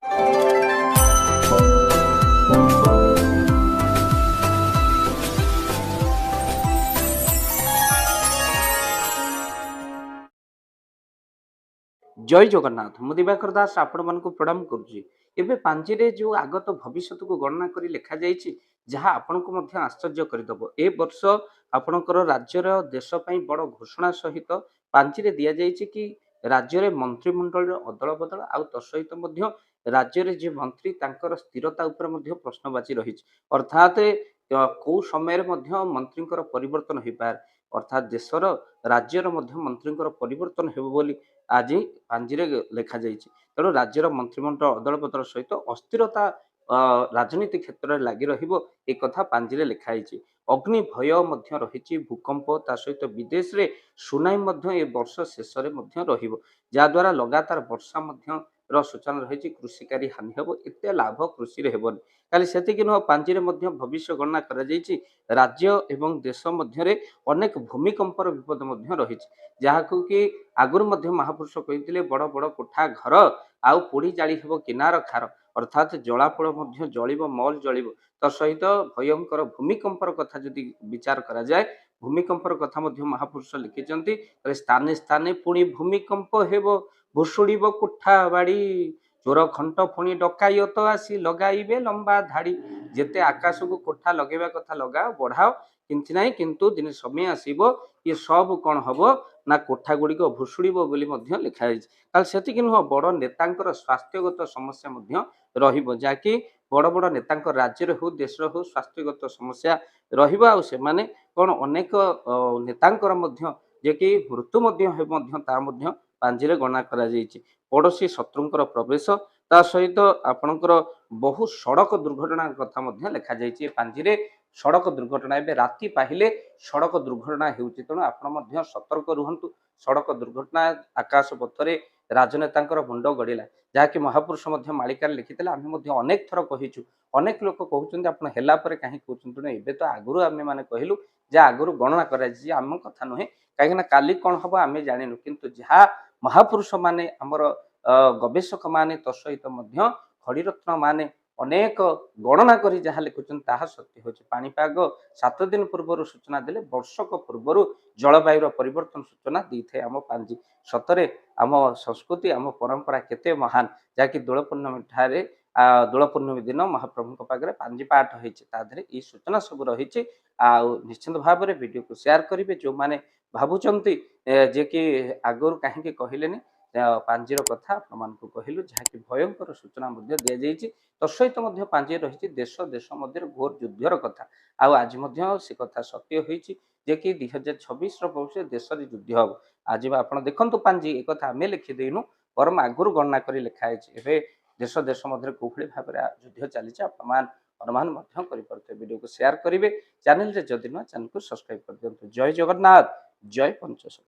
जय जगन्नाथ मु दिवाकर दास आपण मन प्रणाम करुच्ची एवं पांजिरे जो आगत भविष्य को गणना कर लिखा जाइए जहाँ आपण को मध्य आश्चर्य करदेव ए वर्ष आपणकर राज्यर देश बड़ घोषणा सहित पांजिरे दि जाइए कि राज्य में मंत्रिमंडल अदल बदल आउ तत्सहित राज्य में जे मंत्री तांकर स्थिरता उपर प्रश्नवाची रही अर्थात कौ समय मंत्री परिवर्तन हो पाए अर्थात देशर राज्यर मंत्री परिवर्तन हो आज पांजिरे लेखा जाइए तेणु राज्यर मंत्रिमंडल अदल बदल सहित अस्थिरता राजनीति क्षेत्र में लगी एक पांजिरे लिखाई अग्नि भय रही भूकंप ता सहित विदेश में सुनामी ए वर्ष शेष जहाद्वारा लगातार वर्षा सूचना रही कृषिकारी हानि हम एत लाभ कृषि हेबनी खाली से नुह पांजिरे भविष्य गणना राज्य एवं देश मध्य अनेक भूमिकंपर विपद रही जहाँ कि आगुरी महापुरुष कहते बड़ बड़ कोठा घर आउ पोड़ी जाली हेब किनार खार अर्थात जलापोड़ जल मल जल सहित भयंकर भूमिकंपर कथा जदि विचार करा जाए भूमिकंपर कथा महापुरुष लिखिं स्थाने स्थाने पुणी भूमिकंप हेब भुशुड़ब कोठा बाड़ी चोर खंट पुणी डकायत आसी लगाइबे लंबा धाड़ी जेते आकाश को कोठा लगेवा कथा लगाओ बढ़ाओ किंतु नहीं किंतु दिन समय आसीबो ये सब कौन हम ना कोठा गुड़िक भुशुड़ब लिखाई से नुह बड़ नेता स्वास्थ्यगत समस्या रही बड़ बड़ नेता राज्य हो देश हो स्वास्थ्यगत समस्या रही कौन अनेक नेता जे कि मृत्यु पांजिरे गणना करा पड़ोशी शत्रुंकर प्रवेश ता सहित आपणकर बहु सड़क दुर्घटना कथा लिखा जाइए पांजिरे सड़क दुर्घटना एवं राति पाहिले सड़क दुर्घटना होती तेणु आप सतर्क रुहतु सड़क दुर्घटना आकाश पथरे राजनेता मुंड गड़िला जहाँकि महापुरुष मालिकार लिखी आम अनेक थर कहीचु अनेक लोक कहते आप कहीं कहते तेणु तो आगुरी आम मैंने कहलु जहाँ आगुरी गणना करम कथा नुहे कहीं काली कौन हम आम जानू किंतु जहाँ महापुरुष माने आमर गवेषक माने तत्सहित खड़ीरत्न माने अनेक गणना करी जहाँ लिखुचन ताहा सत्य होछि पानीपाग 7 दिन पूर्व सूचना देले वर्षक पूर्व जलवायुर परिवर्तन सूचना दी थे आम पांजी सतरे आम संस्कृति आम परंपरा केते महान जहाँकि दोल पूर्णमी ठारे दोल पूर्णमी दिन महाप्रभु पाखे पांजी पाठ होती सूचना सब रही निश्चित भाव में वीडियो को शेयर करेंगे जो मैंने भावुंट जे कि आगुरी कहीं कहले पांजीर कथा आपको कहलु जहाँकि भयंकर सूचना दि जाइए तत्सहित पांजी रही देश देश मध्य घोर युद्धर कथा आज से कथा सत्य होती जे कि 2026 भविष्य देश में युद्ध हम आज आप देखु पांजी एक आम लिखिदेनु बरम आगुरी गणना कर लिखाई देश देश मध्य कौभली भाव युद्ध चली अनुमान वीडियो को शेयर करेंगे चैनल जदि नुआ चैनल को सब्सक्राइब कर दिखाँ जय जगन्नाथ जय पंचशती।